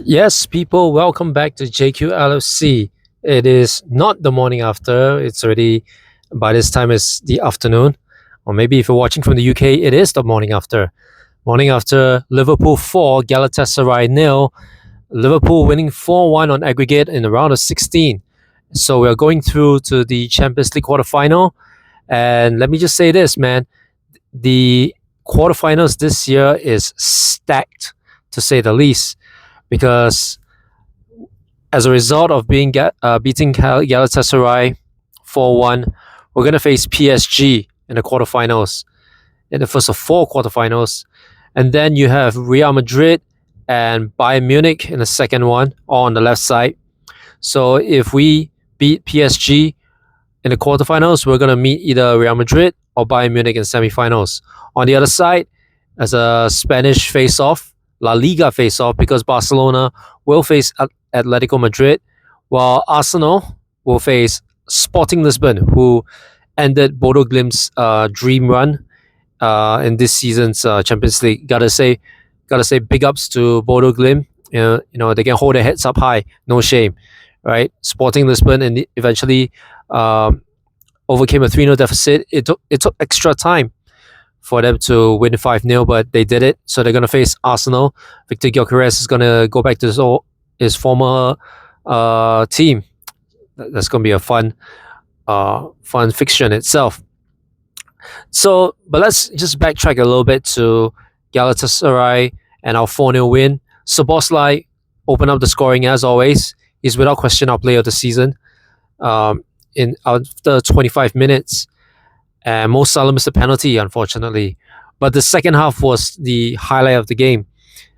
Yes, people, welcome back to JQ LFC. It is not the morning after, it's already by this time it's the afternoon. Or maybe if you're watching from the UK, it is the morning after. Morning after Liverpool 4, Galatasaray nil. Liverpool winning 4-1 on aggregate in the round of 16. So we're going through to the Champions League quarterfinal. And let me just say this, man. The quarterfinals this year is stacked, to say the least, because as a result of beating Galatasaray 4-1, we're going to face PSG in the quarterfinals, in the first of four quarterfinals. And then you have Real Madrid and Bayern Munich in the second one, all on the left side. So if we beat PSG in the quarterfinals, we're going to meet either Real Madrid or Bayern Munich in semifinals. On the other side, as a Spanish face-off, La Liga face-off, because Barcelona will face Atletico Madrid, while Arsenal will face Sporting Lisbon, who ended Bodo Glimt's dream run in this season's Champions League. Gotta say, big ups to Bodo Glimt. They can hold their heads up high, no shame, right? Sporting Lisbon and eventually overcame a 3-0 deficit. It took extra time for them to win 5-0, but they did it. So they're going to face Arsenal. Victor Gyökeres is going to go back to his former team. That's going to be a fun fixture in itself. So, but let's just backtrack a little bit to Galatasaray and our 4-0 win. Szoboszlai opened up the scoring as always. He's without question our player of the season. In after 25 minutes, and Mo Salah missed a penalty, unfortunately. But the second half was the highlight of the game.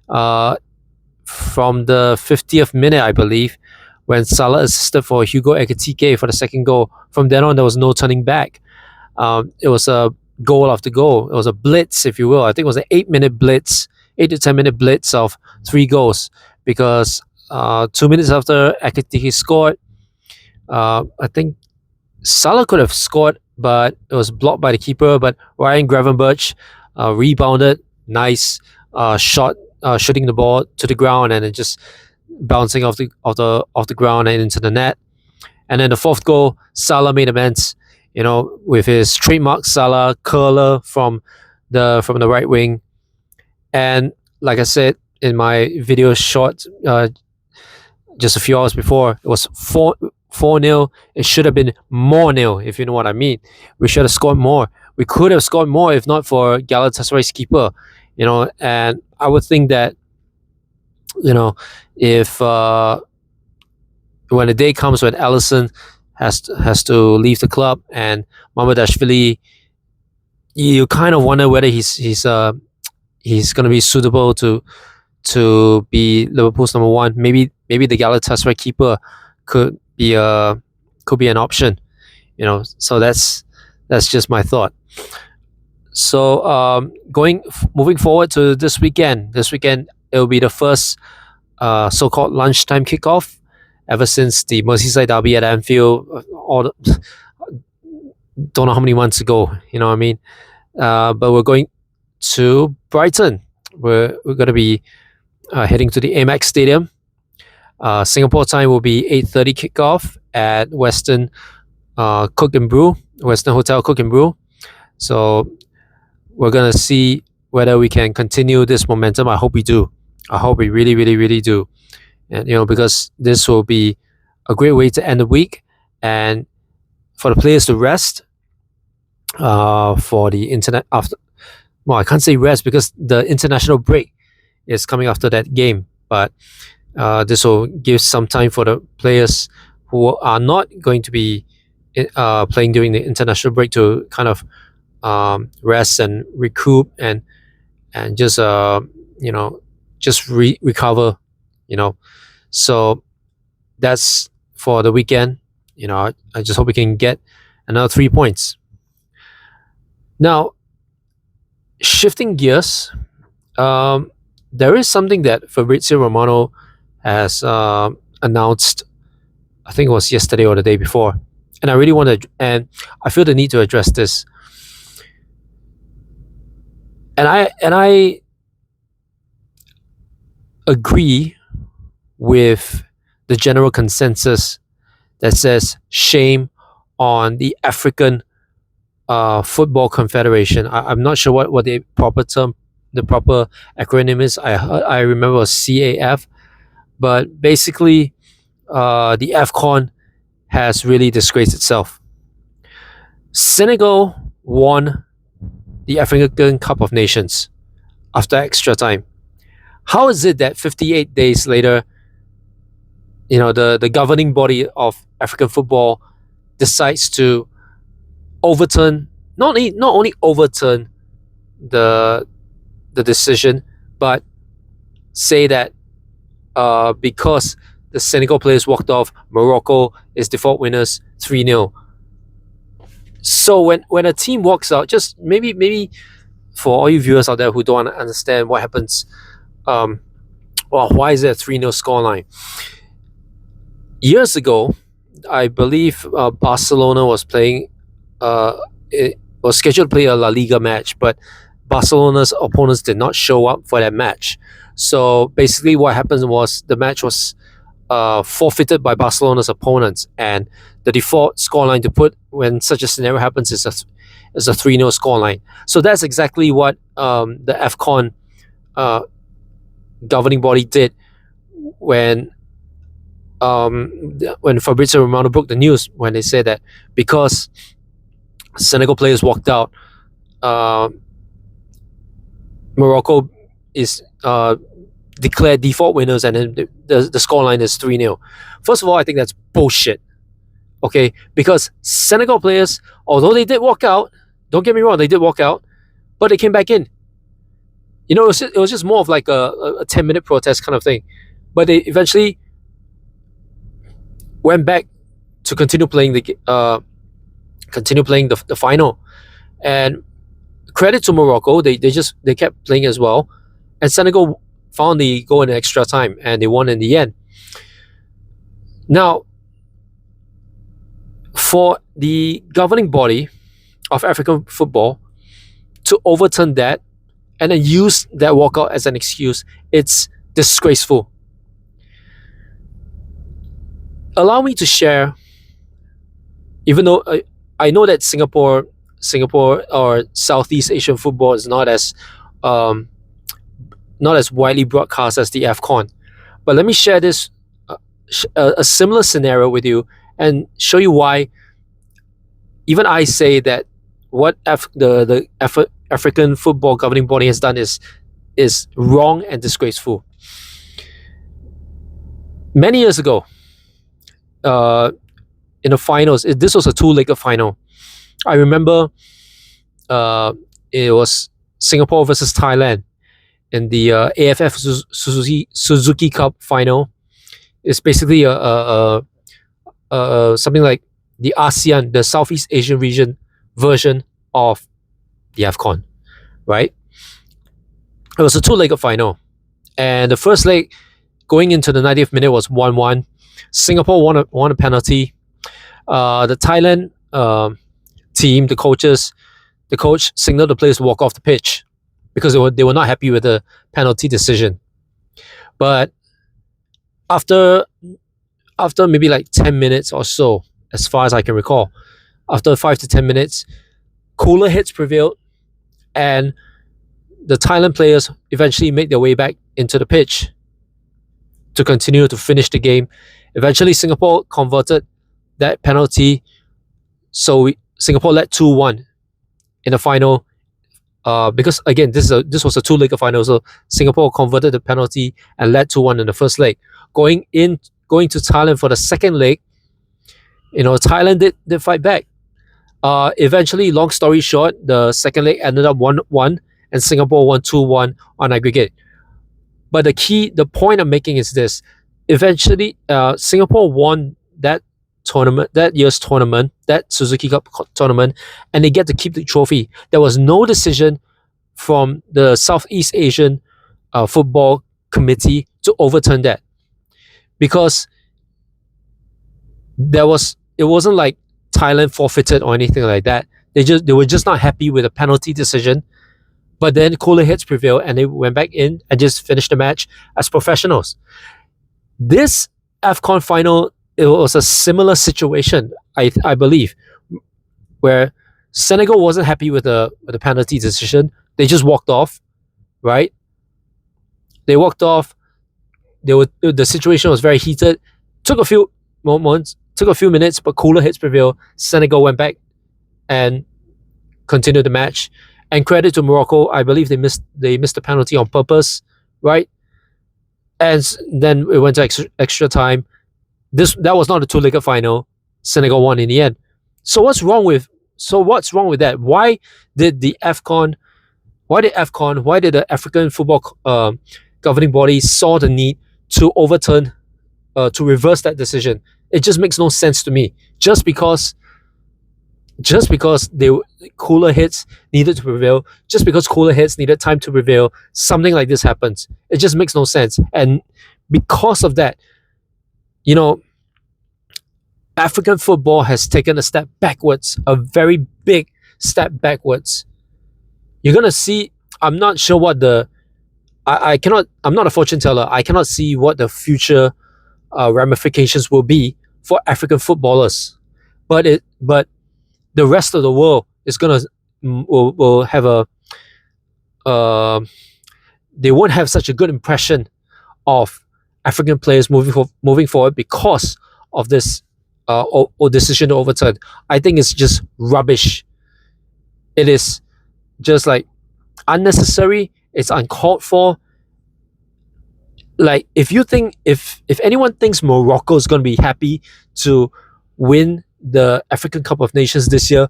From the 50th minute, I believe, when Salah assisted for Hugo Ekitike for the second goal. From then on, there was no turning back. It was a goal after goal. It was a blitz, if you will. I think it was an 8-minute blitz, 8 to 10-minute blitz of 3 goals. Because 2 minutes after Ekitike scored, I think Salah could have scored, but it was blocked by the keeper. But Ryan Gravenberch rebounded, nice shot, shooting the ball to the ground and then just bouncing off the ground and into the net. And then the fourth goal, Salah made amends. With his trademark Salah curler from the right wing. And like I said in my video short, just a few hours before, it was 4-0. It should have been more nil, if you know what I mean. We should have scored more. We could have scored more if not for Galatasaray's keeper. And I would think that, if when the day comes when Alisson has to leave the club and Mamadashvili, you kind of wonder whether he's going to be suitable to be Liverpool's number one. Maybe the Galatasaray keeper could be an option. So that's just my thought. So moving forward to this weekend. This weekend it will be the first so-called lunchtime kickoff ever since the Merseyside derby at Anfield. Don't know how many months ago. You know what I mean? But we're going to Brighton. We're going to be heading to the Amex Stadium. Singapore time will be 8:30 kickoff at Western Western Hotel Cook and Brew. So we're gonna see whether we can continue this momentum. I hope we do. I hope we really, really, really do. And because this will be a great way to end the week and for the players to rest. For the internet after, well, I can't say rest because the international break is coming after that game, but this will give some time for the players who are not going to be playing during the international break to kind of rest and recoup and just recover. So that's for the weekend. I just hope we can get another 3 points. Now, shifting gears, there is something that Fabrizio Romano has announced. I think it was yesterday or the day before, and I really want to, and I feel the need to address this. And I agree with the general consensus that says shame on the African Football Confederation. I'm not sure what the proper term, the proper acronym is. I remember it was CAF, but basically, the Afcon has really disgraced itself. Senegal won the African Cup of Nations after extra time. How is it that 58 days later, the governing body of African football decides to overturn, not only overturn the decision, but say that because the Senegal players walked off, Morocco is default winners 3-0. So when a team walks out, just maybe for all you viewers out there who don't understand what happens, why is there a 3-0 scoreline? Years ago, I believe Barcelona was playing. It was scheduled to play a La Liga match, but Barcelona's opponents did not show up for that match. So basically, what happened was the match was forfeited by Barcelona's opponents, and the default scoreline to put when such a scenario happens is a 3-0 scoreline. So that's exactly what the Afcon governing body did when Fabrizio Romano broke the news, when they said that because Senegal players walked out, Morocco is declared default winners, and then the scoreline is 3-0. First of all, I think that's bullshit. Okay, because Senegal players, although they did walk out, don't get me wrong, they did walk out, but they came back in. It was just more of like a 10-minute protest kind of thing. But they eventually went back to continue playing the final. And credit to Morocco, they kept playing as well. And Senegal found the goal in extra time, and they won in the end. Now, for the governing body of African football to overturn that and then use that walkout as an excuse, it's disgraceful. Allow me to share, even though I know that Singapore or Southeast Asian football is not as widely broadcast as the Afcon, but let me share this a similar scenario with you and show you why even I say that what the African football governing body has done is wrong and disgraceful. Many years ago, in the finals, this was a two-legged final. I remember it was Singapore versus Thailand in the AFF Suzuki Cup final. It's basically something like the ASEAN, the Southeast Asian region version of the Afcon, right? It was a two-legged final, and the first leg going into the 90th minute was 1-1. Singapore won a penalty. The Thailand team, the coach signaled the players to walk off the pitch because they were not happy with the penalty decision. But after maybe like 10 minutes or so, as far as I can recall, after 5 to 10 minutes, cooler heads prevailed, and the Thailand players eventually made their way back into the pitch to continue to finish the game. Eventually, Singapore converted that penalty, so Singapore led 2-1 in the final. Because again, this was a two-legged final, so Singapore converted the penalty and led 2-1 in the first leg. Going to Thailand for the second leg, Thailand did fight back. Eventually, long story short, the second leg ended up 1-1, and Singapore won 2-1 on aggregate. But the point I'm making is this: eventually, Singapore won that year's tournament, that Suzuki Cup tournament, and they get to keep the trophy. There was no decision from the Southeast Asian Football Committee to overturn that, because it wasn't like Thailand forfeited or anything like that. They were just not happy with the penalty decision. But then cooler heads prevailed, and they went back in and just finished the match as professionals. This Afcon final, it was a similar situation, I believe, where Senegal wasn't happy with the penalty decision. They just walked off, right? They walked off. The situation was very heated. Took a few moments, took a few minutes, but cooler heads prevailed. Senegal went back and continued the match. And credit to Morocco, I believe they missed the penalty on purpose, right? And then it went to extra time. That was not a two-legged final. Senegal won in the end. So what's wrong with that? Why did the Afcon? Why did the African football governing body saw the need to overturn, to reverse that decision? It just makes no sense to me. Just because they cooler heads needed to prevail, just because cooler heads needed time to prevail, something like this happens. It just makes no sense. And because of that, you know, African football has taken a step backwards, a very big step backwards. You're gonna see. I'm not sure what the. I cannot. I'm not a fortune teller. I cannot see what the future ramifications will be for African footballers. But the rest of the world is gonna will have a. They won't have such a good impression of African players moving forward because of this decision to overturn. I think it's just rubbish. It is just like unnecessary. It's uncalled for. Like if anyone thinks Morocco is going to be happy to win the African Cup of Nations this year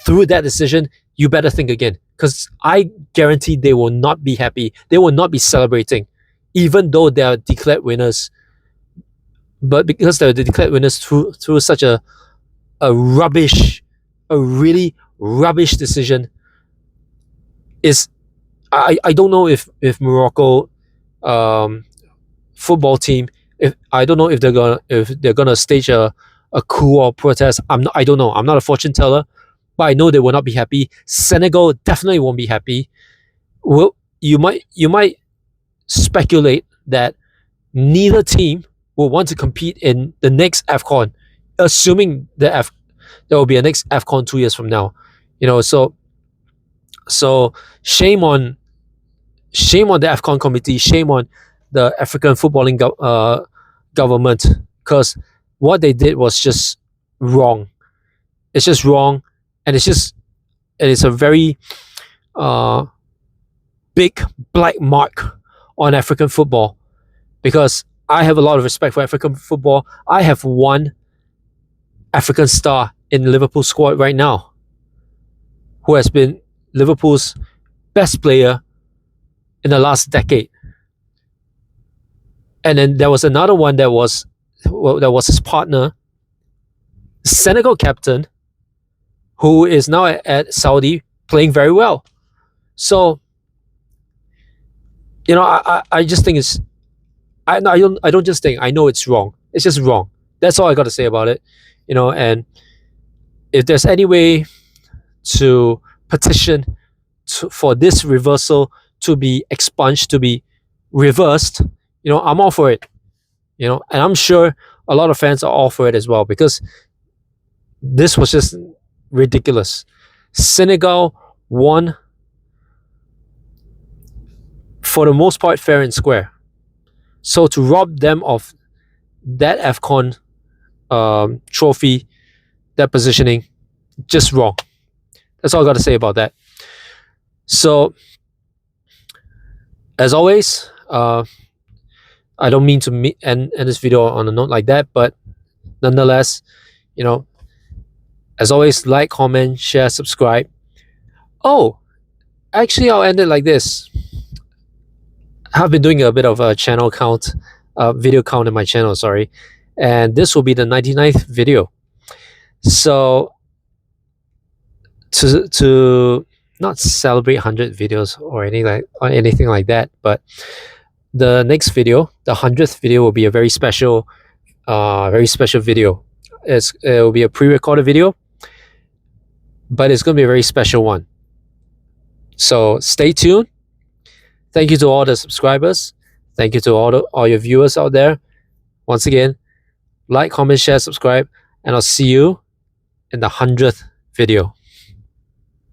through that decision, you better think again, because I guarantee they will not be happy. They will not be celebrating, even though they are declared winners. But because they're the declared winners through such a really rubbish decision, is I don't know if Morocco football team, if I don't know if they're gonna stage a coup or protest. I don't know. I'm not a fortune teller, but I know they will not be happy. Senegal definitely won't be happy. Well, you might speculate that neither team will want to compete in the next Afcon, assuming there will be a next Afcon 2 years from now. So shame on the Afcon committee, shame on the African footballing government, because what they did was just wrong. It's just wrong, and it's a very big black mark on African football, because I have a lot of respect for African football. I have one African star in Liverpool squad right now, who has been Liverpool's best player in the last decade. And then there was another one that was his partner, Senegal captain, who is now at Saudi playing very well. So, I just think it's. I don't just think. I know it's wrong. It's just wrong. That's all I got to say about it. And if there's any way to petition for this reversal to be expunged, to be reversed, I'm all for it. And I'm sure a lot of fans are all for it as well, because this was just ridiculous. Senegal won for the most part fair and square. So to rob them of that Afcon trophy, that positioning, just wrong. That's all I got to say about that. So, as always, I don't mean to end this video on a note like that, but nonetheless, as always, like, comment, share, subscribe. Oh, actually, I'll end it like this. I've been doing a bit of a channel count, video count in my channel, sorry. And this will be the 99th video. So, to not celebrate 100 videos or anything like that, but the next video, the 100th video, will be a very special video. It will be a pre-recorded video, but it's going to be a very special one. So stay tuned. Thank you to all the subscribers. Thank you to all your viewers out there. Once again, like, comment, share, subscribe, and I'll see you in the 100th video.